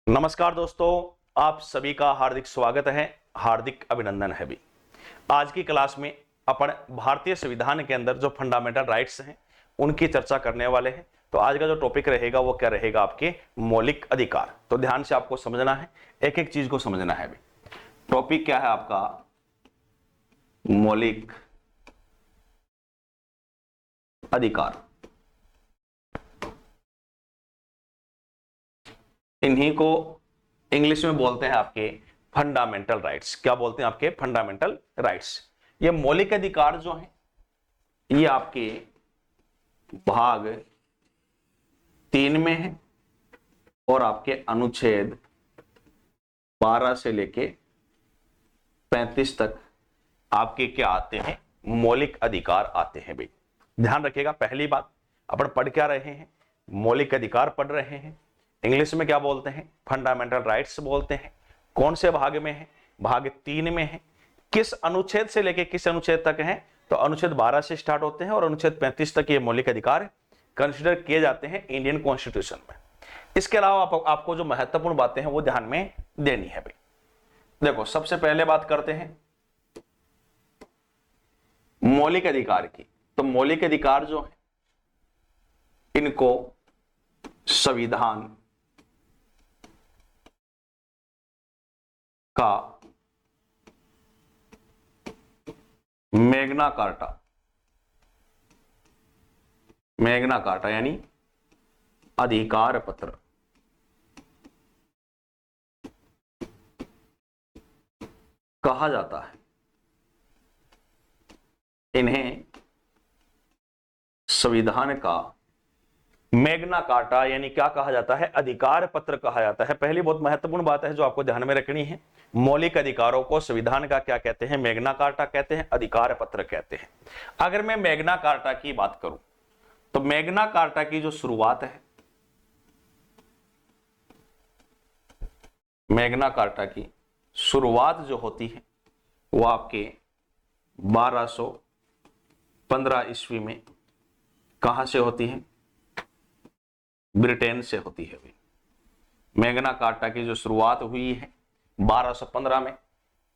नमस्कार दोस्तों, आप सभी का हार्दिक स्वागत है, हार्दिक अभिनंदन है भी। आज की क्लास में अपन भारतीय संविधान के अंदर जो फंडामेंटल राइट्स हैं उनकी चर्चा करने वाले हैं। तो आज का जो टॉपिक रहेगा वो क्या रहेगा, आपके मौलिक अधिकार। तो ध्यान से आपको समझना है, एक एक चीज को समझना है भी। टॉपिक क्या है आपका, मौलिक अधिकार। इन्हीं को इंग्लिश में बोलते हैं आपके फंडामेंटल राइट्स। क्या बोलते हैं आपके फंडामेंटल राइट्स। ये मौलिक अधिकार जो हैं ये आपके भाग 3 में है और आपके अनुच्छेद 12 से लेके 35 तक आपके क्या आते हैं, मौलिक अधिकार आते हैं भाई। ध्यान रखिएगा, पहली बात अपन पढ़ क्या रहे हैं, मौलिक अधिकार पढ़ रहे हैं। इंग्लिश में क्या बोलते हैं, फंडामेंटल राइट्स बोलते हैं। कौन से भाग में है, भाग 3 में है। किस अनुच्छेद से लेके किस अनुच्छेद तक है, तो अनुच्छेद 12 से स्टार्ट होते हैं और अनुच्छेद 35 तक ये मौलिक अधिकार कंसिडर किए जाते हैं इंडियन कॉन्स्टिट्यूशन में। इसके अलावा आपको जो महत्वपूर्ण बातें हैं वो ध्यान में देनी है भाई। देखो, सबसे पहले बात करते हैं मौलिक अधिकार की। तो मौलिक अधिकार जो है इनको संविधान का मैग्ना कार्टा यानी अधिकार पत्र कहा जाता है। इन्हें संविधान का मैग्ना कार्टा यानी क्या कहा जाता है, अधिकार पत्र कहा जाता है। पहली बहुत महत्वपूर्ण बात है जो आपको ध्यान में रखनी है, मौलिक अधिकारों को संविधान का क्या कहते हैं, मैग्ना कार्टा कहते हैं, अधिकार पत्र कहते हैं। अगर मैं मैग्ना कार्टा की बात करूं तो मैग्ना कार्टा की जो शुरुआत है, मैग्ना कार्टा की शुरुआत जो होती है वो आपके 1215 ईस्वी में कहां से होती है, ब्रिटेन से होती है। मैग्ना कार्टा की जो शुरुआत हुई है 1215 में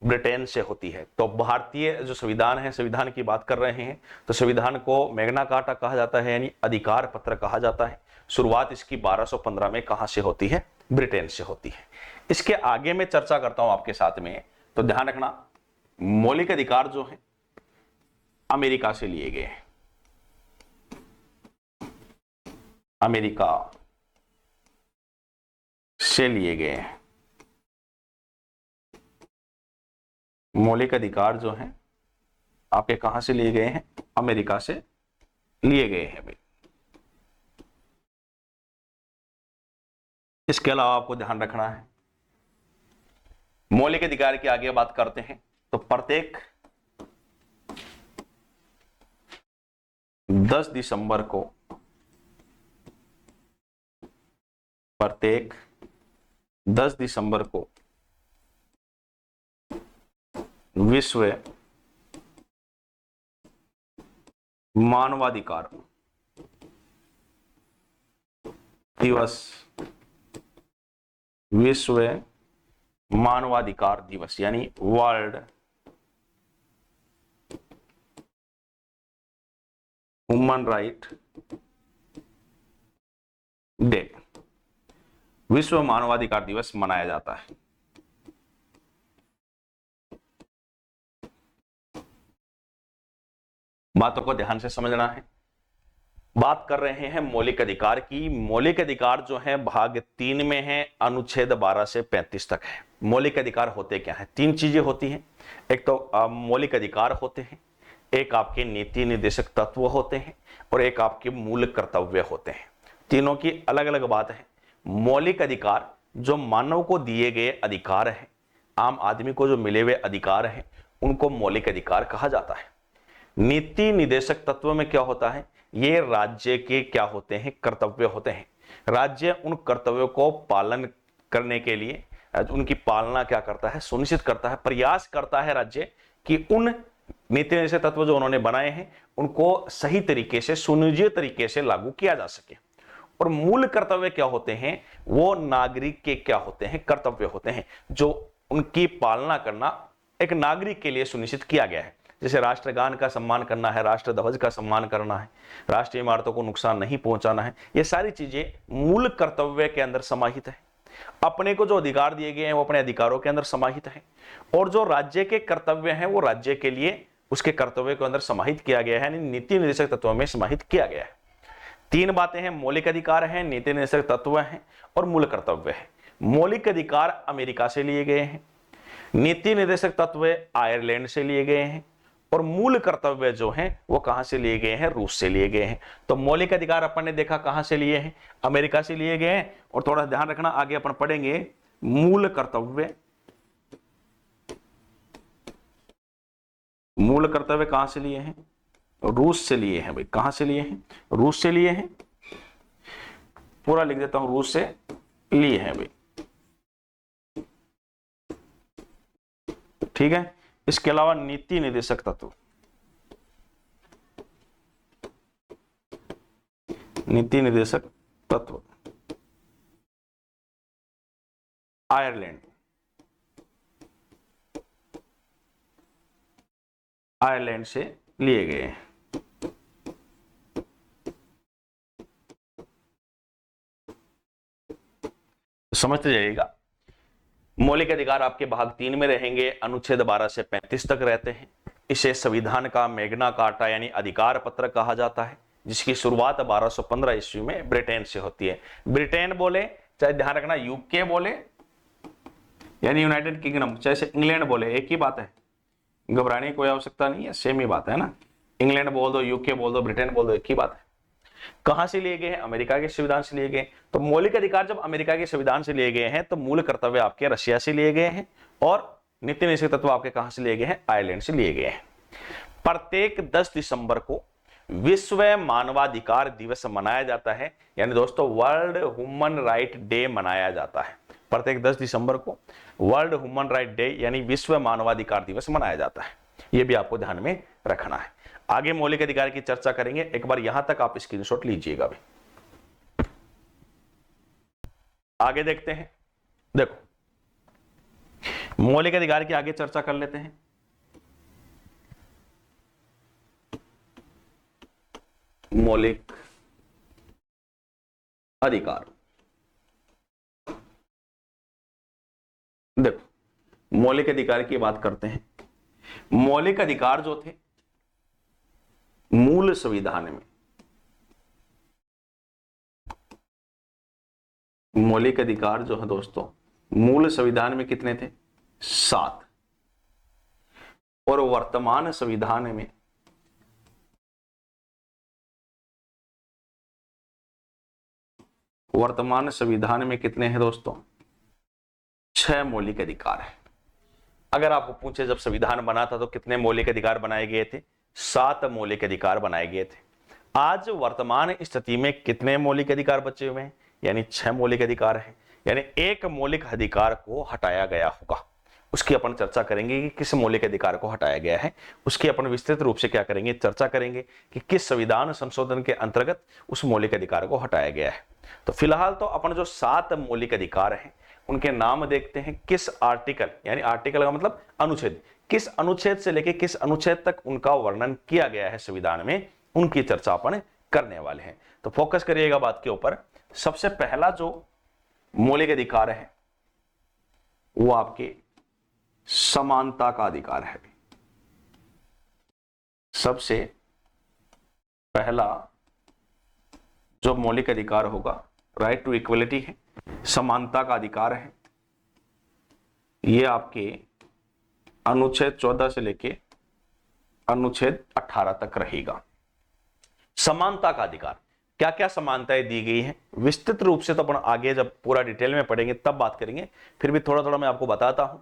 ब्रिटेन से होती है। तो भारतीय जो संविधान है, संविधान की बात कर रहे हैं तो संविधान को मैग्ना कार्टा कहा जाता है यानी अधिकार पत्र कहा जाता है। शुरुआत इसकी 1215 में कहां से होती है, ब्रिटेन से होती है। इसके आगे मैं चर्चा करता हूं आपके साथ में, तो ध्यान रखना मौलिक अधिकार जो है अमेरिका से लिए गए हैं। अमेरिका से लिए गए हैं मौलिक अधिकार जो हैं आपके कहां से लिए गए हैं, अमेरिका से लिए गए हैं भाई। इसके अलावा आपको ध्यान रखना है, मौलिक अधिकार की आगे बात करते हैं तो प्रत्येक 10 दिसंबर को विश्व मानवाधिकार दिवस, विश्व मानवाधिकार दिवस यानी वर्ल्ड ह्यूमन राइट डे, विश्व मानवाधिकार दिवस मनाया जाता है। बातों को ध्यान से समझना है। बात कर रहे हैं मौलिक अधिकार की। मौलिक अधिकार जो है भाग 3 में है, अनुच्छेद 12 से 35 तक है। मौलिक अधिकार होते क्या है, 3 चीजें होती हैं। एक तो मौलिक अधिकार होते हैं, एक आपके नीति निर्देशक तत्व होते हैं और एक आपके मूल कर्तव्य होते हैं। तीनों की अलग अलग बात है। मौलिक अधिकार जो मानव को दिए गए अधिकार है, आम आदमी को जो मिले हुए अधिकार हैं, उनको मौलिक अधिकार कहा जाता है। नीति निर्देशक तत्व में क्या होता है, ये राज्य के क्या होते हैं, कर्तव्य होते हैं। राज्य उन कर्तव्यों को पालन करने के लिए उनकी पालना क्या करता है, सुनिश्चित करता है, प्रयास करता है राज्य कि उन नीति निर्देशक तत्व जो उन्होंने बनाए हैं उनको सही तरीके से, सुनियोजित तरीके से लागू किया जा सके। और मूल कर्तव्य क्या होते हैं, वो नागरिक के क्या होते हैं, कर्तव्य होते हैं, जो उनकी पालना करना एक नागरिक के लिए सुनिश्चित किया गया है। जैसे राष्ट्रगान का सम्मान करना है, राष्ट्र ध्वज का सम्मान करना है, राष्ट्रीय इमारतों को नुकसान नहीं पहुंचाना है, ये सारी चीजें मूल कर्तव्य के अंदर समाहित है। अपने को जो अधिकार दिए गए हैं वो अपने अधिकारों के अंदर समाहित है, और जो राज्य के कर्तव्य हैं वो राज्य के लिए उसके कर्तव्य के अंदर समाहित किया गया है, यानी नीति निर्देशक तत्वों में समाहित किया गया है। तीन बातें हैं, मौलिक अधिकार हैं, नीति निर्देशक तत्व हैं और मूल कर्तव्य है। मौलिक अधिकार अमेरिका से लिए गए हैं, नीति निर्देशक तत्व आयरलैंड से लिए गए हैं, और मूल कर्तव्य जो हैं वो कहां से लिए गए हैं, रूस से लिए गए हैं। तो मौलिक अधिकार अपन ने देखा कहां से लिए हैं, अमेरिका से लिए गए हैं। और थोड़ा ध्यान रखना, आगे अपन पढ़ेंगे मूल कर्तव्य। मूल कर्तव्य कहां से लिए हैं, रूस से लिए हैं भाई। कहां से लिए हैं, रूस से लिए हैं। पूरा लिख देता हूं, रूस से लिए हैं भाई, ठीक है। इसके अलावा नीति निर्देशक तत्व, नीति निर्देशक तत्व आयरलैंड, आयरलैंड से लिए गए हैं। समझते जाइएगा। मौलिक अधिकार आपके भाग 3 में रहेंगे, अनुच्छेद 12 से 35 तक रहते हैं। इसे संविधान का मैग्ना कार्टा यानी अधिकार पत्र कहा जाता है, जिसकी शुरुआत 1215 ईस्वी में ब्रिटेन से होती है। ब्रिटेन बोले चाहे ध्यान रखना यूके बोले यानी यूनाइटेड किंगडम, चाहे इंग्लैंड बोले, एक ही बात है, घबराने की कोई आवश्यकता नहीं है, सेम ही बात है ना। इंग्लैंड बोल दो, यूके बोल दो, ब्रिटेन बोल दो, एक ही बात है। कहां से लिए गए हैं, अमेरिका के संविधान से लिए गए। तो मौलिक अधिकार जब अमेरिका के संविधान से लिए गए हैं तो मूल कर्तव्य आपके रशिया से लिए गए हैं, और नीति निर्देशक तत्व आपके कहां से लिए गए हैं, आयरलैंड से लिए गए हैं। प्रत्येक 10 दिसंबर को विश्व मानवाधिकार दिवस मनाया जाता है, यानी दोस्तों वर्ल्ड ह्यूमन राइट डे मनाया जाता है। प्रत्येक 10 दिसंबर को वर्ल्ड ह्यूमन राइट डे यानी विश्व मानवाधिकार दिवस मनाया जाता है। यह भी आपको ध्यान में रखना है। आगे मौलिक अधिकार की चर्चा करेंगे, एक बार यहां तक आप स्क्रीनशॉट लीजिएगा भी। आगे देखते हैं, देखो मौलिक अधिकार की आगे चर्चा कर लेते हैं। मौलिक अधिकार, देखो मौलिक अधिकार की बात करते हैं। मौलिक अधिकार जो थे मूल संविधान में, मौलिक अधिकार जो है दोस्तों मूल संविधान में कितने थे, 7, और वर्तमान संविधान में कितने हैं दोस्तों, 6 मौलिक अधिकार है। अगर आपको पूछे जब संविधान बना था तो कितने मौलिक अधिकार बनाए गए थे, 7 मौलिक अधिकार बनाए गए थे। आज वर्तमान स्थिति में कितने मौलिक अधिकार बचे हुए हैं, यानी 6 मौलिक अधिकार हैं, यानी एक मौलिक अधिकार को हटाया गया होगा। उसकी अपन चर्चा करेंगे कि किस मौलिक अधिकार को हटाया गया है। उसकी अपन विस्तृत रूप से क्या करेंगे, चर्चा करेंगे कि किस संविधान संशोधन के अंतर्गत उस मौलिक अधिकार को हटाया गया है। तो फिलहाल तो अपन जो 7 मौलिक अधिकार हैं उनके नाम देखते हैं, किस आर्टिकल, यानी आर्टिकल का मतलब अनुच्छेद, किस अनुच्छेद से लेकर किस अनुच्छेद तक उनका वर्णन किया गया है संविधान में, उनकी चर्चा अपन करने वाले हैं। तो फोकस करिएगा बात के ऊपर। सबसे पहला जो मौलिक अधिकार है वो आपके समानता का अधिकार है। सबसे पहला जो मौलिक अधिकार होगा राइट टू इक्वलिटी है, समानता का अधिकार है। ये आपके अनुच्छेद 14 से लेके अनुच्छेद 18 तक रहेगा। समानता का अधिकार, क्या क्या समानताएं दी गई हैं विस्तृत रूप से तो अपन आगे जब पूरा डिटेल में पढ़ेंगे तब बात करेंगे, फिर भी थोड़ा थोड़ा मैं आपको बताता हूं।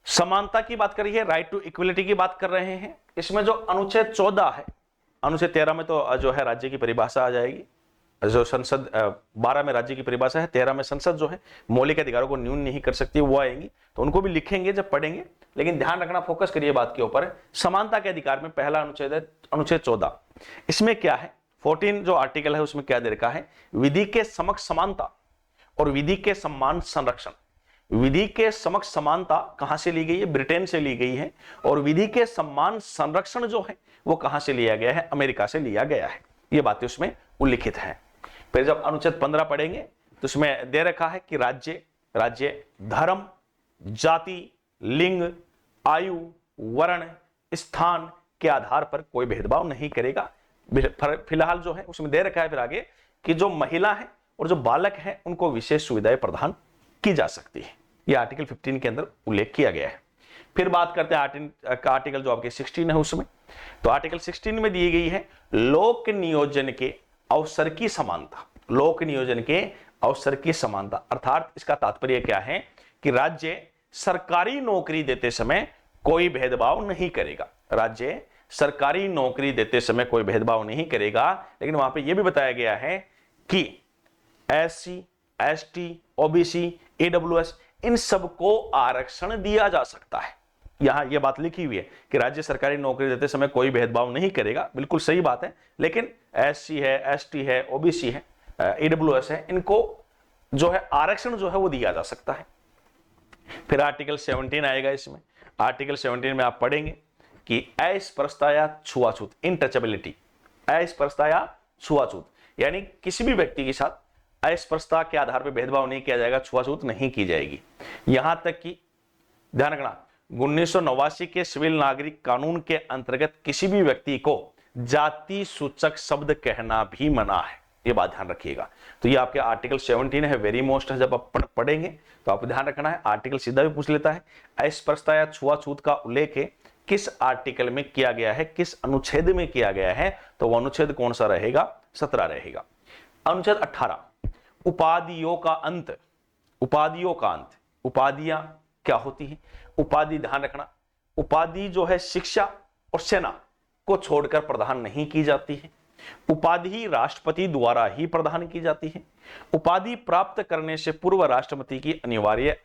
समानता की बात करिए, राइट टू इक्वलिटी की बात कर रहे हैं। इसमें जो अनुच्छेद 14 है, अनुच्छेद 13 में तो जो है राज्य की परिभाषा आ जाएगी, जो संसद 12 में राज्य की परिभाषा है, 13 में संसद जो है मौलिक अधिकारों को न्यून नहीं कर सकती, वो आएंगी, तो उनको भी लिखेंगे जब पढ़ेंगे। लेकिन ध्यान रखना, फोकस करिए बात के ऊपर। समानता के अधिकार में पहला अनुच्छेद है अनुच्छेद 14। इसमें क्या है, 14 जो आर्टिकल है उसमें क्या दे रखा है, विधि के समक्ष समानता और विधि के सम्मान संरक्षण। विधि के समक्ष समानता कहां से ली गई है, ब्रिटेन से ली गई है, और विधि के सम्मान संरक्षण जो है वो कहां से लिया गया है, अमेरिका से लिया गया है। ये बातें उसमें उल्लिखित हैं। फिर जब अनुच्छेद 15 पढ़ेंगे तो उसमें दे रखा है कि राज्य धर्म, जाति, लिंग, आयु, वर्ण, स्थान के आधार पर कोई भेदभाव नहीं करेगा। फिलहाल जो है उसमें दे रखा है फिर आगे कि जो महिला है और जो बालक है उनको विशेष सुविधाएं प्रदान की जा सकती है। यह आर्टिकल 15 के अंदर उल्लेख किया गया है। फिर बात करते हैं आर्टिकल जो आपके 16 है उसमें। तो आर्टिकल 16 में दी गई है लोक नियोजन के अवसर की समानता। लोक नियोजन के अवसर की समानता अर्थात इसका तात्पर्य क्या है कि राज्य सरकारी नौकरी देते समय कोई भेदभाव नहीं करेगा। राज्य सरकारी नौकरी देते समय कोई भेदभाव नहीं करेगा, लेकिन वहां पे यह भी बताया गया है कि SC, ST, OBC, AWS इन सबको आरक्षण दिया जा सकता है। यहां यह बात लिखी हुई है कि राज्य सरकारी नौकरी देते समय कोई भेदभाव नहीं करेगा, बिल्कुल सही बात है, लेकिन SC है, ST है, OBC है, AWS है, इनको जो है आरक्षण जो है वो दिया जा सकता है। फिर आर्टिकल 17 आएगा। इसमें आर्टिकल 17 में आप पढ़ेंगे कि अस्पृश्यता या छुआछूत, इनटचेबिलिटी, अस्पृश्यता या छुआछूत, यानी किसी भी व्यक्ति के साथ अस्पृश्यता के आधार पर भेदभाव नहीं किया जाएगा, छुआछूत नहीं की जाएगी। यहां तक कि ध्यान रखना 1989 के सिविल नागरिक कानून के अंतर्गत किसी भी व्यक्ति को जाति सूचक शब्द कहना भी मना है, ये बात ध्यान रखिएगा। तो ये आपके आर्टिकल 17 है, वेरी मोस्ट है। जब आप पढ़ेंगे तो आप ध्यान रखना है, आर्टिकल सीधा भी पूछ लेता है अस्पृश्यता या छुआछूत का उल्लेख किस आर्टिकल में किया गया है, किस अनुच्छेद में किया गया है, तो वह अनुच्छेद कौन सा रहेगा, 17 रहेगा। अनुच्छेद 18 उपाधियों का अंत। उपाधियों का अंत, उपाधियां क्या होती हैं? उपाधि ध्यान रखना, उपाधि जो है शिक्षा और सेना को छोड़कर प्रदान नहीं की जाती है। उपाधि राष्ट्रपति द्वारा ही प्रदान की जाती है। उपाधि प्राप्त करने से पूर्व राष्ट्रपति की अनिवार्य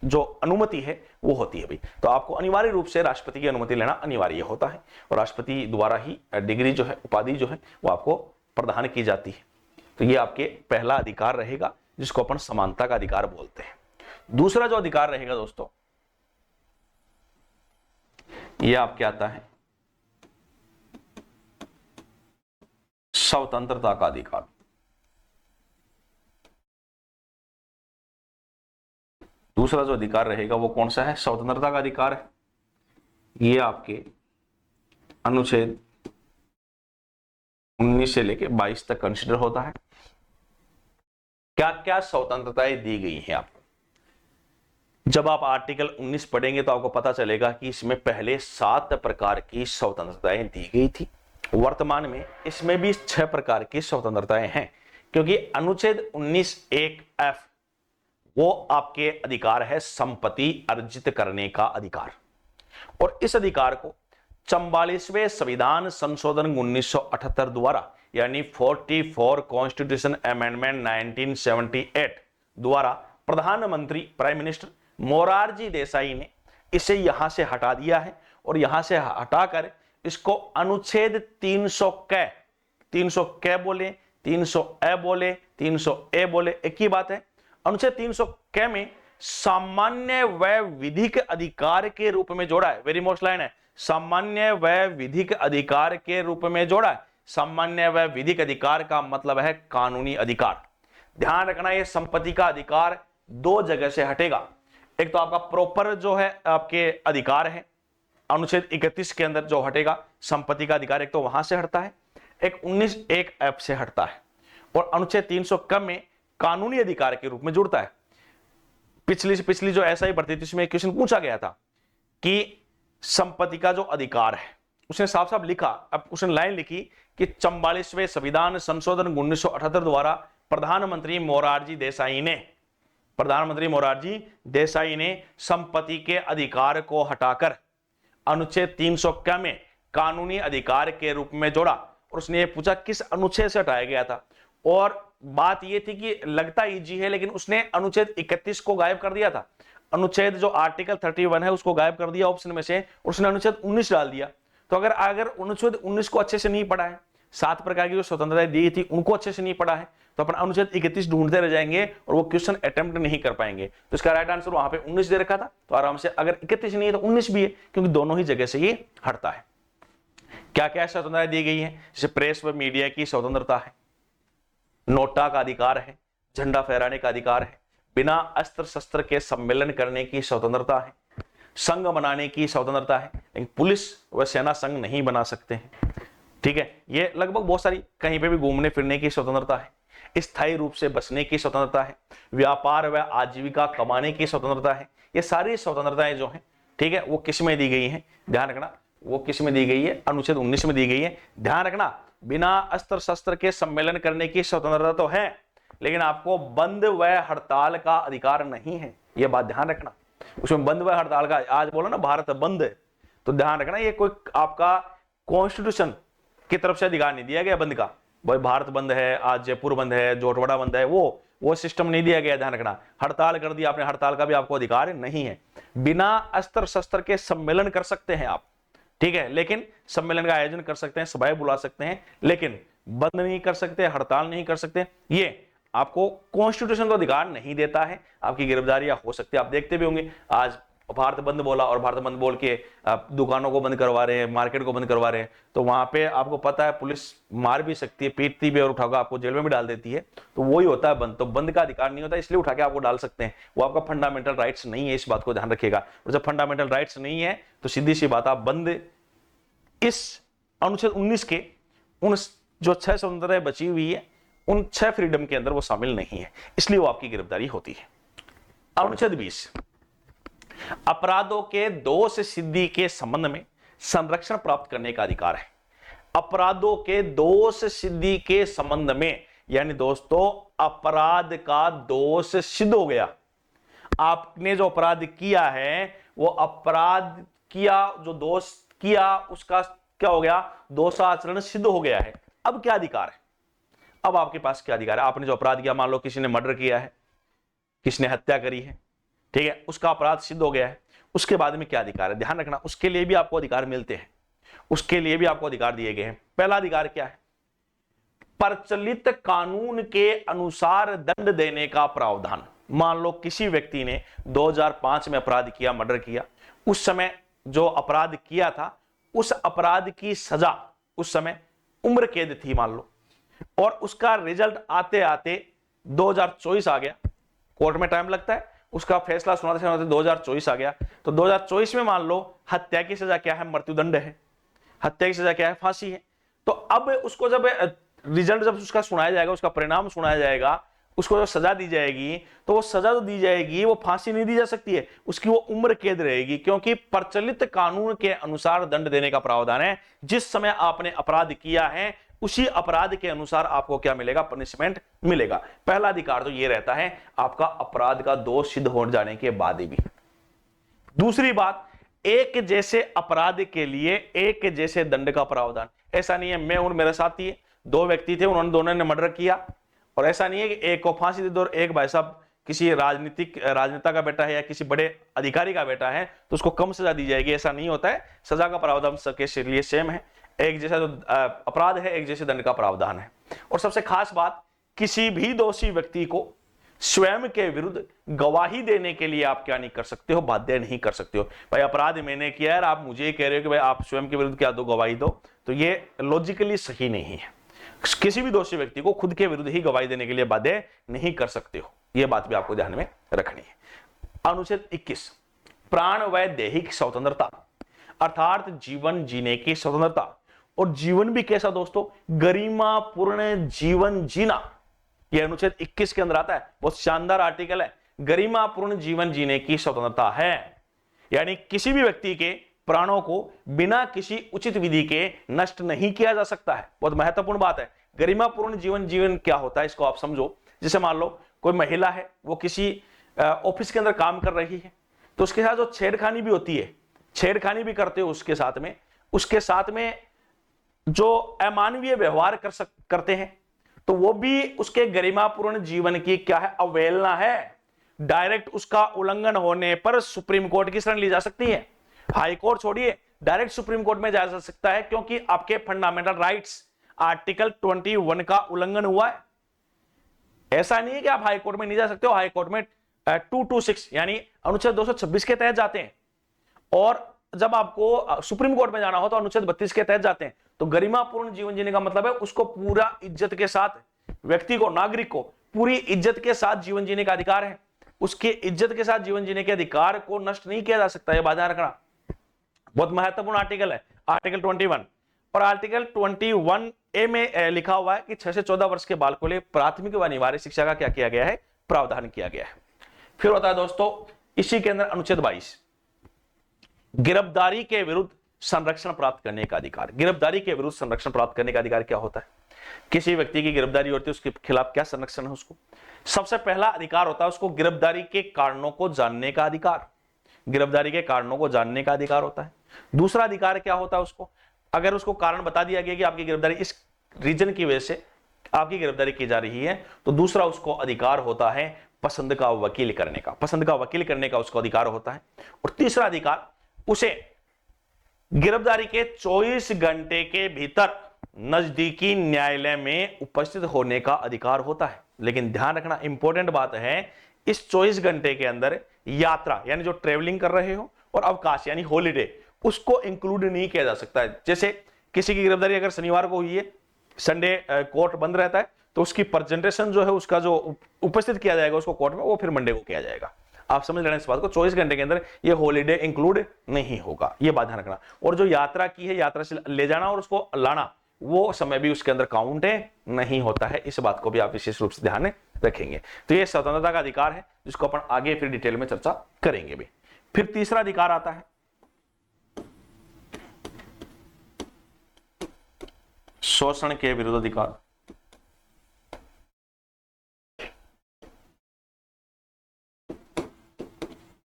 जो अनुमति है वो होती है भाई। तो आपको अनिवार्य रूप से राष्ट्रपति की अनुमति लेना अनिवार्य होता है और राष्ट्रपति द्वारा ही डिग्री जो है, उपाधि जो है वो आपको प्रदान की जाती है। तो ये आपके पहला अधिकार रहेगा जिसको अपन समानता का अधिकार बोलते हैं। दूसरा जो अधिकार रहेगा दोस्तों, ये आपके आता है स्वतंत्रता का अधिकार। दूसरा जो अधिकार रहेगा वो कौन सा है? स्वतंत्रता का अधिकार है। ये आपके अनुच्छेद 19 से लेके 22 तक कंसिडर होता है। क्या क्या स्वतंत्रताएं दी गई हैं आपको? जब आप आर्टिकल 19 पढ़ेंगे तो आपको पता चलेगा कि इसमें पहले 7 प्रकार की स्वतंत्रताएं दी गई थी। वर्तमान में इसमें भी 6 प्रकार की स्वतंत्रताएं हैं, क्योंकि अनुच्छेद 19(1)(f) वो आपके अधिकार है संपत्ति अर्जित करने का अधिकार, और इस अधिकार को 44वें संविधान संशोधन 1978 द्वारा यानी 44 कॉन्स्टिट्यूशन अमेंडमेंट 1978 द्वारा प्रधानमंत्री प्राइम मिनिस्टर मोरारजी देसाई ने इसे यहां से हटा दिया है, और यहां से हटाकर इसको अनुच्छेद 300 क बोले, 300(a) बोले, 300(a) बोले, एक ही बात है। अनुच्छेद 300 क में सामान्य व विधिक अधिकार के रूप में जोड़ा है। वेरी मोस्ट लाइन है, सामान्य व विधिक अधिकार के रूप में जोड़ा है। सामान्य व विधिक अधिकार का मतलब है कानूनी अधिकार। ध्यान रखना, यह संपत्ति का अधिकार 2 जगह से हटेगा। एक तो आपका प्रॉपर जो है आपके अधिकार है, अनुच्छेद 31 के अंदर जो हटेगा संपत्ति का अधिकार, एक तो वहां से हटता है, एक 19(1)(f) से हटता है, और अनुच्छेद 300 क में कानूनी अधिकार के रूप में जुड़ता है। पिछली जो SI भर्ती थी उसमें क्वेश्चन पूछा गया था कि संपत्ति का जो अधिकार है, उसने साफ साफ लिखा, अब उसने लाइन लिखी कि 44वें संविधान संशोधन 1978 द्वारा प्रधानमंत्री मोरारजी देसाई ने संपत्ति के अधिकार को हटाकर अनुच्छेद 300 क में कानूनी अधिकार के रूप में जोड़ा। और उसने ये पूछा किस अनुच्छेद से हटाया गया था, और बात ये थी कि लगता इजी है, लेकिन उसने अनुच्छेद 31 को गायब कर दिया था। अनुच्छेद जो आर्टिकल 31 है उसको गायब कर दिया ऑप्शन में से, और उसने अनुच्छेद 19 डाल दिया। तो अगर अनुच्छेद 19 को अच्छे से नहीं पढ़ा है 7 प्रकार की जो स्वतंत्रताएं दी थी उनको अच्छे से नहीं पढ़ा है तो अपन अनुच्छेद 31 ढूंढते रह जाएंगे और वो क्वेश्चन अटेम्प्ट नहीं कर पाएंगे। तो इसका राइट आंसर वहां पे 19 दे रखा था, तो आराम से अगर 31 नहीं है तो 19 भी है, क्योंकि दोनों ही जगह से ये हटता है। क्या क्या स्वतंत्रता दी गई है? जैसे प्रेस व मीडिया की स्वतंत्रता है, नोटा का अधिकार है, झंडा फहराने का अधिकार है, बिना अस्त्र शस्त्र के सम्मेलन करने की स्वतंत्रता है, संघ बनाने की स्वतंत्रता है, लेकिन पुलिस व सेना संघ नहीं बना सकते हैं। ठीक है, ये लगभग बहुत सारी, कहीं पे भी घूमने फिरने की स्वतंत्रता है, स्थायी रूप से बसने की स्वतंत्रता है, व्यापार व आजीविका कमाने की स्वतंत्रता है। ये सारी स्वतंत्रताएं जो हैं, ठीक है, वो किस में दी गई हैं? ध्यान रखना, वो किस में दी गई है? अनुच्छेद 19 में दी गई है। ध्यान रखना, बिना अस्त्र शस्त्र के सम्मेलन करने की स्वतंत्रता तो है, लेकिन आपको बंद व हड़ताल का अधिकार नहीं है, ये बात ध्यान रखना। उसमें बंद व हड़ताल का, आज बोला ना भारत बंद है, तो ध्यान रखना ये कोई आपका कॉन्स्टिट्यूशन की तरफ से अधिकार नहीं दिया गया बंद का, भाई भारत बंद है, आज जयपुर बंद है, जोटवाड़ा बंद है, वो सिस्टम नहीं दिया गया। ध्यान रखना, हड़ताल कर दिया आपने, हड़ताल का भी आपको अधिकार नहीं है। बिना अस्त्र शस्त्र के सम्मेलन कर सकते हैं आप, ठीक है, लेकिन सम्मेलन का आयोजन कर सकते हैं, सभाएं बुला सकते हैं, लेकिन बंद नहीं कर सकते, हड़ताल नहीं कर सकते। ये आपको कॉन्स्टिट्यूशन तो अधिकार नहीं देता है, आपकी गिरफ्तारियां हो सकती है। आप देखते भी होंगे आज भारत बंद बोला और भारत बंद बोल के दुकानों को बंद करवा रहे हैं, मार्केट को बंद करवा रहे हैं, तो वहां पे आपको पता है पुलिस मार भी सकती है, पीटती भी और उठाकर आपको जेल में भी डाल देती है। तो वही होता है बंद, तो बंद का अधिकार नहीं होता, इसलिए उठा के आपको डाल सकते हैं, वो आपका फंडामेंटल राइट्स नहीं है, इस बात को ध्यान रखिएगा। और जब फंडामेंटल राइट्स नहीं है तो सीधी सी बात, आप बंद इस अनुच्छेद 19 के उन जो 6 स्वतंत्रताएं बची हुई है उन 6 फ्रीडम के अंदर वो शामिल नहीं है, इसलिए वो आपकी गिरफ्तारी होती है। अनुच्छेद 20, अपराधों के दोष सिद्धि के संबंध में संरक्षण प्राप्त करने का अधिकार है। अपराधों के दोष सिद्धि के संबंध में, यानी दोस्तों अपराध का दोष सिद्ध हो गया, आपने जो अपराध किया है वो अपराध किया, जो दोष किया उसका क्या हो गया? दोषाचरण सिद्ध हो गया है। अब क्या अधिकार है? अब आपके पास क्या अधिकार है? आपने जो अपराध किया, मान लो किसी ने मर्डर किया है, किसी ने हत्या करी है, ठीक है, उसका अपराध सिद्ध हो गया है, उसके बाद में क्या अधिकार है? ध्यान रखना, उसके लिए भी आपको अधिकार मिलते हैं, उसके लिए भी आपको अधिकार दिए गए हैं। पहला अधिकार क्या है? प्रचलित कानून के अनुसार दंड देने का प्रावधान। मान लो किसी व्यक्ति ने 2005 में अपराध किया, मर्डर किया, उस समय जो अपराध किया था उस अपराध की सजा उस समय उम्र कैद थी मान लो, और उसका रिजल्ट आते आते 2024 आ गया, कोर्ट में टाइम लगता है, उसका फैसला सुनाते सुनाते 2024 आ गया, तो 2024 में मान लो हत्या की सजा क्या है? मृत्युदंड है। हत्या की सजा क्या है? फांसी है। तो अब उसको जब रिजल्ट जब उसका सुनाया जाएगा, उसका परिणाम सुनाया जाएगा, उसको जो सजा दी जाएगी, तो वो सजा जो दी जाएगी वो फांसी नहीं दी जा सकती है, उसकी वो उम्र कैद रहेगी, क्योंकि प्रचलित कानून के अनुसार दंड देने का प्रावधान है। जिस समय आपने अपराध किया है उसी अपराध के अनुसार आपको क्या मिलेगा? पनिशमेंट मिलेगा। पहला अधिकार तो ये रहता है आपका अपराध का दोष सिद्ध हो जाने के बाद भी। दूसरी बात, एक जैसे अपराध के लिए एक जैसे दंड का प्रावधान। ऐसा नहीं है मैं और मेरे साथी है, 2 व्यक्ति थे, उन्होंने दोनों ने मर्डर किया, और ऐसा नहीं है कि एक को फांसी दे दो और एक भाई साहब किसी राजनेता का बेटा है या किसी बड़े अधिकारी का बेटा है तो उसको कम सजा दी जाएगी, ऐसा नहीं होता है। सजा का प्रावधान सबके लिए सेम है, एक जैसा जो अपराध है एक जैसे दंड का प्रावधान है। और सबसे खास बात, किसी भी दोषी व्यक्ति को स्वयं के विरुद्ध गवाही देने के लिए आप क्या नहीं कर सकते हो? बाध्य नहीं कर सकते हो। भाई अपराध मैंने किया है, आप मुझे कह रहे हो कि भाई आप स्वयं के विरुद्ध क्या दो, गवाही दो, तो ये लॉजिकली सही नहीं है। किसी भी दोषी व्यक्ति को खुद के विरुद्ध ही गवाही देने के लिए बाध्य नहीं कर सकते हो, यह बात भी आपको ध्यान में रखनी है। अनुच्छेद 21, प्राण व दैहिक स्वतंत्रता, अर्थात जीवन जीने की स्वतंत्रता। और जीवन भी कैसा दोस्तों? गरिमापूर्ण जीवन जीना, यह अनुच्छेद 21 के अंदर आता है। बहुत शानदार आर्टिकल है। गरिमापूर्ण जीवन जीने की स्वतंत्रता है, यानी किसी भी व्यक्ति के प्राणों को बिना किसी उचित विधि के नष्ट नहीं किया जा सकता है। बहुत महत्वपूर्ण बात है। गरिमापूर्ण जीवन जीवन क्या होता है इसको आप समझो। जैसे मान लो कोई महिला है, वो किसी ऑफिस के अंदर काम कर रही है, तो उसके साथ जो छेड़खानी भी होती है, छेड़खानी भी करते हो उसके साथ में जो अमानवीय व्यवहार करते हैं, तो वो भी उसके गरिमापूर्ण जीवन की क्या है? अवहेलना है। डायरेक्ट उसका उल्लंघन होने पर सुप्रीम कोर्ट की शरण ली जा सकती है। हाई कोर्ट छोड़िए, डायरेक्ट सुप्रीम कोर्ट में जाया जा सकता है, क्योंकि आपके फंडामेंटल राइट्स आर्टिकल 21 का उल्लंघन हुआ है। ऐसा नहीं है कि आप हाई कोर्ट में नहीं जा सकते हो, हाई कोर्ट में 226 यानी अनुच्छेद 226 के तहत जाते हैं, और जब आपको सुप्रीम कोर्ट में जाना हो तो अनुच्छेद 32 के तहत जाते हैं। तो गरिमापूर्ण जीवन जीने का मतलब है उसको पूरा इज्जत के साथ, व्यक्ति को, नागरिक को पूरी इज्जत के साथ जीवन जीने का अधिकार है। उसके इज्जत के साथ जीवन जीने के अधिकार को नष्ट नहीं किया जा सकता, यह बात ध्यान रखना। बहुत महत्वपूर्ण आर्टिकल है आर्टिकल 21। और आर्टिकल 21A में लिखा हुआ है कि 6 से 14 वर्ष के बालक को लिए प्राथमिक व अनिवार्य शिक्षा का क्या किया गया है, प्रावधान किया गया है। फिर होता है दोस्तों इसी के अंदर अनुच्छेद 22, गिरफ्तारी के विरुद्ध संरक्षण प्राप्त करने का अधिकार। गिरफ्तारी के विरुद्ध संरक्षण प्राप्त करने का अधिकार क्या होता है? किसी व्यक्ति की गिरफ्तारी होती है, उसके खिलाफ क्या संरक्षण है उसको? सबसे पहला अधिकार होता है उसको गिरफ्तारी के कारणों को जानने का अधिकार। गिरफ्तारी के कारणों को जानने का अधिकार होता है। दूसरा अधिकार क्या होता है उसको? अगर उसको कारण बता दिया गया कि आपकी गिरफ्तारी इस रीजन की वजह से आपकी गिरफ्तारी की जा रही है, तो दूसरा उसको अधिकार होता है पसंद का वकील करने का। पसंद का वकील करने का उसको अधिकार होता है। और तीसरा अधिकार उसे गिरफ्तारी के 24 घंटे के भीतर नजदीकी न्यायालय में उपस्थित होने का अधिकार होता है। लेकिन ध्यान रखना, इंपॉर्टेंट बात है, इस 24 घंटे के अंदर यात्रा यानी जो ट्रेवलिंग कर रहे हो और अवकाश यानी हॉलीडे, उसको इंक्लूड नहीं किया जा सकता है। जैसे किसी की गिरफ्तारी अगर शनिवार को हुई है, संडे कोर्ट बंद रहता है, तो उसकी प्रेजेंटेशन जो है, उसका जो उपस्थित किया जाएगा उसको कोर्ट में, वो फिर मंडे को किया जाएगा। आप समझ लेना इस बात को, 24 घंटे के अंदर ये हॉलीडे इंक्लूड नहीं होगा, ये बात ध्यान रखना। और जो यात्रा की है, यात्रा से ले जाना और उसको लाना, वो समय भी उसके अंदर काउंट नहीं होता है। इस बात को भी आप विशेष रूप से ध्यान में रखेंगे। तो ये स्वतंत्रता का अधिकार है जिसको अपन आगे फिर डिटेल में चर्चा करेंगे भी। फिर तीसरा अधिकार आता है शोषण के विरुद्ध अधिकार।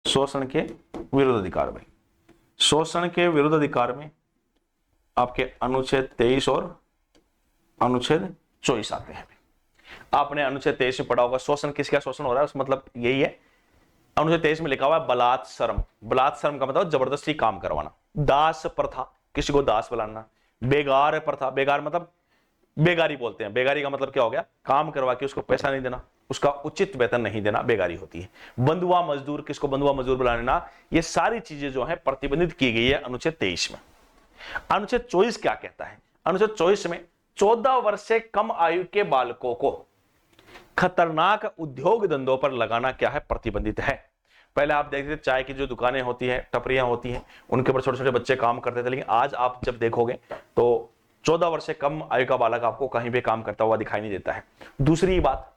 शोषण के विरुद्ध अधिकार भाई, शोषण के विरुद्ध अधिकार में आपके अनुच्छेद 23 और अनुच्छेद 24 आते हैं। आपने अनुच्छेद 23 में पढ़ा होगा शोषण किसका शोषण हो रहा है, उस मतलब यही है। अनुच्छेद 23 में लिखा हुआ है बलात्सर्म। बलात्सर्म का मतलब जबरदस्ती काम करवाना। दास प्रथा, किसी को दास बुलाना। बेगार प्रथा, बेगार मतलब बेगारी बोलते हैं। बेगारी का मतलब क्या हो गया? काम करवा के उसको पैसा नहीं देना, उसका उचित वेतन नहीं देना, बेगारी होती है। बंधुआ मजदूर, किसको बंधुआ मजदूर बुलाना, ये सारी चीजें जो है प्रतिबंधित की गई है अनुच्छेद 23 में। अनुच्छेद 24 क्या कहता है? अनुच्छेद 24 में 14 वर्ष से कम आयु के बालकों को खतरनाक उद्योग धंधों पर लगाना क्या है? प्रतिबंधित है। पहले आप देखते थे चाय की जो दुकानें होती हैं, टपरियां होती हैं, उनके ऊपर छोटे छोटे बच्चे काम करते थे, लेकिन आज आप जब देखोगे तो 14 वर्ष से कम आयु का बालक आपको कहीं भी काम करता हुआ दिखाई नहीं देता है। दूसरी बात,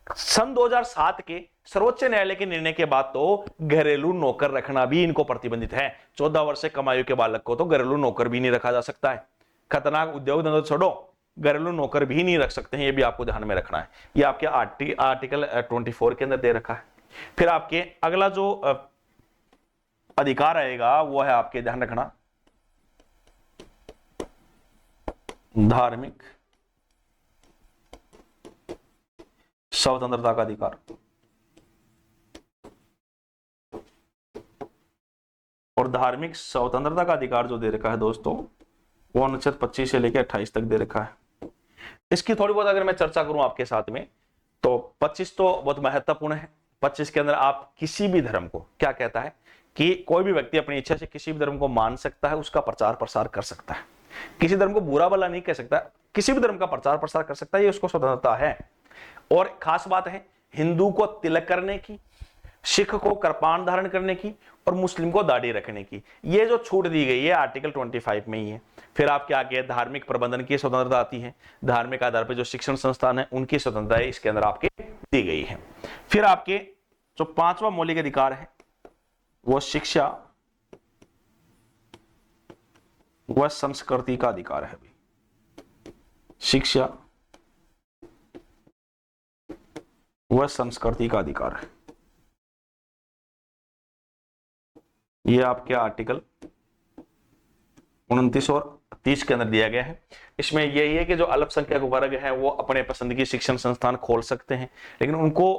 सन 2007 के सर्वोच्च न्यायालय के निर्णय के बाद तो घरेलू नौकर रखना भी इनको प्रतिबंधित है। 14 वर्ष से कम आयु के बालक को तो घरेलू नौकर भी नहीं रखा जा सकता है। खतरनाक उद्योग धंधों छोड़ो, घरेलू नौकर भी नहीं रख सकते हैं, ये भी आपको ध्यान में रखना है। ये आपके आर्टिकल 24 के अंदर दे रखा है। फिर आपके अगला जो अधिकार आएगा वो है आपके, ध्यान रखना, धार्मिक स्वतंत्रता का अधिकार। और धार्मिक स्वतंत्रता का अधिकार जो दे रखा है दोस्तों, वो अनुच्छेद 25 से लेकर 28 तक दे रखा है। इसकी थोड़ी बहुत अगर मैं चर्चा करूं आपके साथ में, तो 25 तो बहुत महत्वपूर्ण है। 25 के अंदर आप किसी भी धर्म को, क्या कहता है कि कोई भी व्यक्ति अपनी इच्छा से किसी भी धर्म को मान सकता है, उसका प्रचार प्रसार कर सकता है। किसी धर्म को बुरा भला नहीं कह सकता, किसी भी धर्म का प्रचार प्रसार कर सकता है, ये उसको स्वतंत्रता है। और खास बात है, हिंदू को तिलक करने की, सिख को कृपाण धारण करने की और मुस्लिम को दाढ़ी रखने की, ये जो छूट दी गई है आर्टिकल 25 में ही है। फिर आपके आगे धार्मिक प्रबंधन की स्वतंत्रता आती है। धार्मिक आधार पर जो शिक्षण संस्थान है उनकी स्वतंत्रता इसके अंदर आपके दी गई है। फिर आपके जो 5वां मौलिक अधिकार है वो शिक्षा व संस्कृति का अधिकार है। शिक्षा व संस्कृति का अधिकार है। ये आपके आर्टिकल 29 और 30 के अंदर दिया गया है। इसमें यही है कि जो अल्पसंख्यक वर्ग है वो अपने पसंद की शिक्षण संस्थान खोल सकते हैं, लेकिन उनको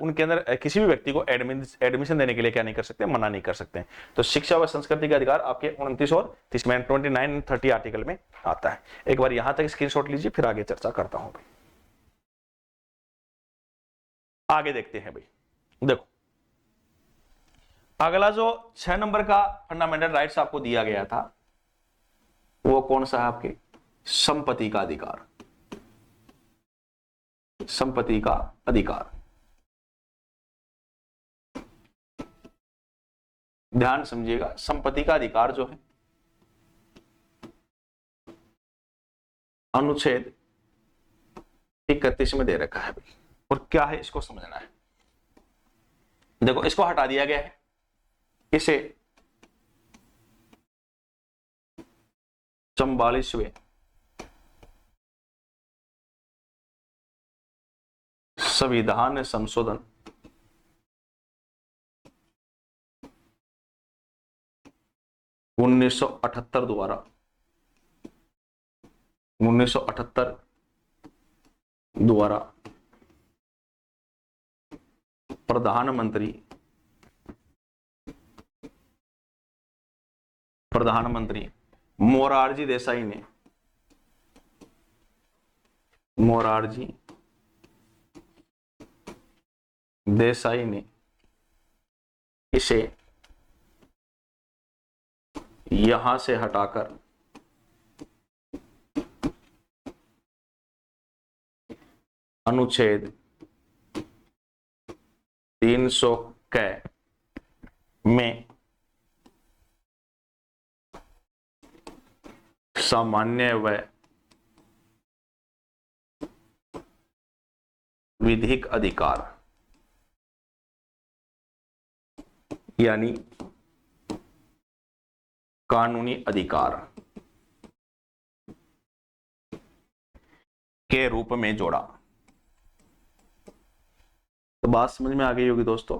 उनके अंदर किसी भी व्यक्ति को एडमिशन देने के लिए क्या नहीं कर सकते, मना नहीं कर सकते हैं। तो शिक्षा व संस्कृति का अधिकार आपके 29 और 30 में 29 और 30 आर्टिकल में आता है। एक बार यहां तक स्क्रीनशॉट लीजिए, फिर आगे चर्चा करता हूं भाई। आगे देखते हैं भाई, देखो अगला जो 6 नंबर का फंडामेंटल राइट्स आपको दिया गया था वो कौन सा है, आपके संपत्ति का अधिकार। संपत्ति का अधिकार, ध्यान समझिएगा, संपत्ति का अधिकार जो है अनुच्छेद 31 में दे रखा है भाई, और क्या है इसको समझना है। देखो इसको हटा दिया गया है, इसे 44वें संविधान संशोधन 1978 द्वारा प्रधानमंत्री मोरारजी देसाई ने इसे यहां से हटाकर अनुच्छेद 300 क में सामान्य व विधिक अधिकार यानी कानूनी अधिकार के रूप में जोड़ा। तो बात समझ में आ गई होगी दोस्तों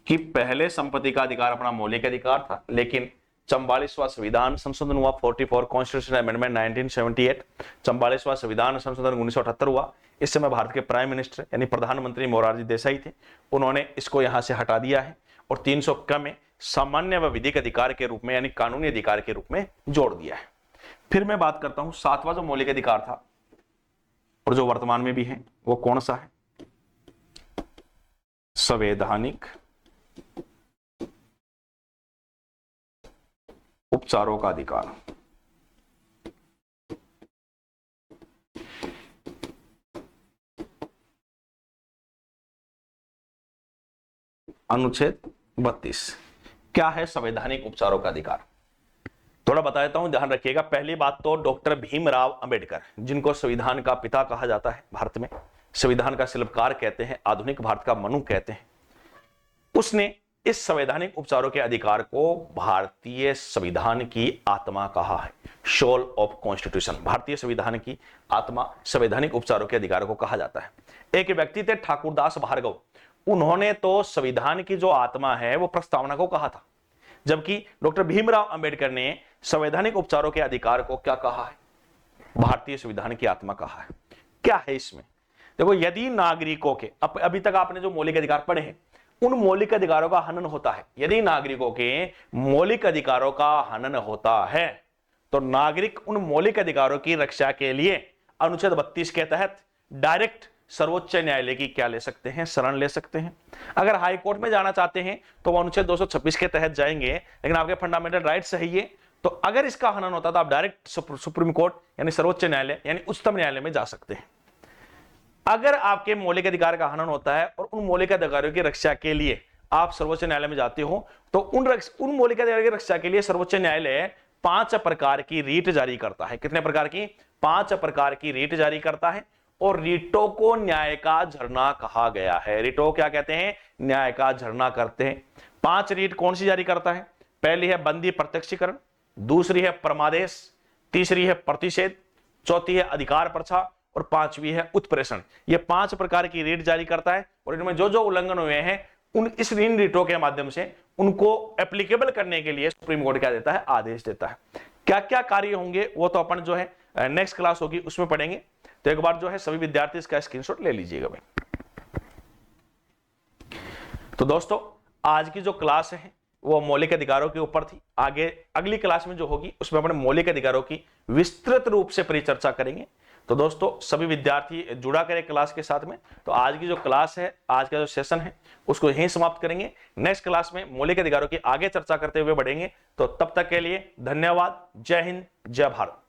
कि पहले संपत्ति का अधिकार अपना मौलिक अधिकार था, लेकिन 44वां संविधान संशोधन हुआ, 44 कॉन्स्टिट्यूशन अमेंडमेंट 1978, 44वां संविधान संशोधन 1978 हुआ। इस समय भारत के प्राइम मिनिस्टर यानी प्रधानमंत्री मोरारजी देसाई थे, उन्होंने इसको यहां से हटा दिया है और 300 क में सामान्य व विधिक अधिकार के रूप में यानी कानूनी अधिकार के रूप में जोड़ दिया है। फिर मैं बात करता हूं 7वां जो मौलिक अधिकार था और जो वर्तमान में भी है वो कौन सा है, संवैधानिक उपचारों का अधिकार। अनुच्छेद 32 क्या है, संवैधानिक उपचारों का अधिकार। थोड़ा बता देता हूं, ध्यान रखिएगा। पहली बात तो डॉक्टर भीमराव अंबेडकर, जिनको संविधान का पिता कहा जाता है, भारत में संविधान का शिल्पकार कहते हैं, आधुनिक भारत का मनु कहते हैं, उसने इस संवैधानिक उपचारों के अधिकार को भारतीय संविधान की आत्मा कहा है। सोल ऑफ कॉन्स्टिट्यूशन, भारतीय संविधान की आत्मा संवैधानिक उपचारों के अधिकार को कहा जाता है। एक व्यक्ति थे ठाकुरदास भार्गव, उन्होंने तो संविधान की जो आत्मा है वो प्रस्तावना को कहा था, जबकि डॉक्टर भीमराव अंबेडकर ने संवैधानिक उपचारों के अधिकार को क्या कहा है, भारतीय संविधान की आत्मा कहा है। क्या है इसमें, देखो यदि नागरिकों के अभी तक आपने जो मौलिक अधिकार पढ़े हैं उन मौलिक अधिकारों का हनन होता है, यदि नागरिकों के मौलिक अधिकारों का हनन होता है तो नागरिक उन मौलिक अधिकारों की रक्षा के लिए अनुच्छेद 32 के तहत डायरेक्ट सर्वोच्च न्यायालय की क्या ले सकते हैं, शरण ले सकते हैं। अगर हाई कोर्ट में जाना चाहते हैं तो वो अनुच्छेद 226 के तहत जाएंगे, लेकिन आपके फंडामेंटल राइट्स है ये, तो अगर इसका हनन होता तो आप डायरेक्ट सुप्रीम कोर्ट यानी सर्वोच्च न्यायालय यानी उच्चतम न्यायालय में जा सकते हैं। अगर आपके मौलिक अधिकार का हनन होता है और उन मौलिक अधिकारों की रक्षा के लिए आप सर्वोच्च न्यायालय में जाते हो तो उन मौलिक अधिकारों की रक्षा के लिए सर्वोच्च न्यायालय 5 प्रकार की रीट जारी करता है। कितने प्रकार की? 5 प्रकार की रीट जारी करता है, और रीटों को न्याय का झरना कहा गया है। रीटों क्या कहते हैं? न्याय का झरना करते हैं। 5 रीट कौन सी जारी करता है? पहली है बंदी प्रत्यक्षीकरण, दूसरी है परमादेश, तीसरी है प्रतिषेध, चौथी है अधिकार पर्चा और 5वीं है उत्प्रेषण। ये 5 प्रकार की रीट जारी करता है और इनमें जो जो उल्लंघन हुए हैं इन रीटों के माध्यम से उनको एप्लीकेबल करने के लिए सुप्रीम कोर्ट क्या देता है, आदेश देता है। क्या क्या कार्य होंगे वो तो अपन जो है नेक्स्ट क्लास होगी उसमें पढ़ेंगे। तो एक बार जो है सभी विद्यार्थी इसका स्क्रीनशॉट ले लीजिएगा भाई। तो दोस्तों आज की जो क्लास है वो मौलिक अधिकारों के ऊपर थी। आगे अगली क्लास में जो होगी उसमें अपने मौलिक अधिकारों की विस्तृत रूप से परिचर्चा करेंगे। तो दोस्तों सभी विद्यार्थी जुड़ा करें क्लास के साथ में। तो आज की जो क्लास है, आज का जो सेशन है उसको यहीं समाप्त करेंगे। नेक्स्ट क्लास में मौलिक अधिकारों की आगे चर्चा करते हुए बढ़ेंगे। तो तब तक के लिए धन्यवाद। जय हिंद, जय भारत।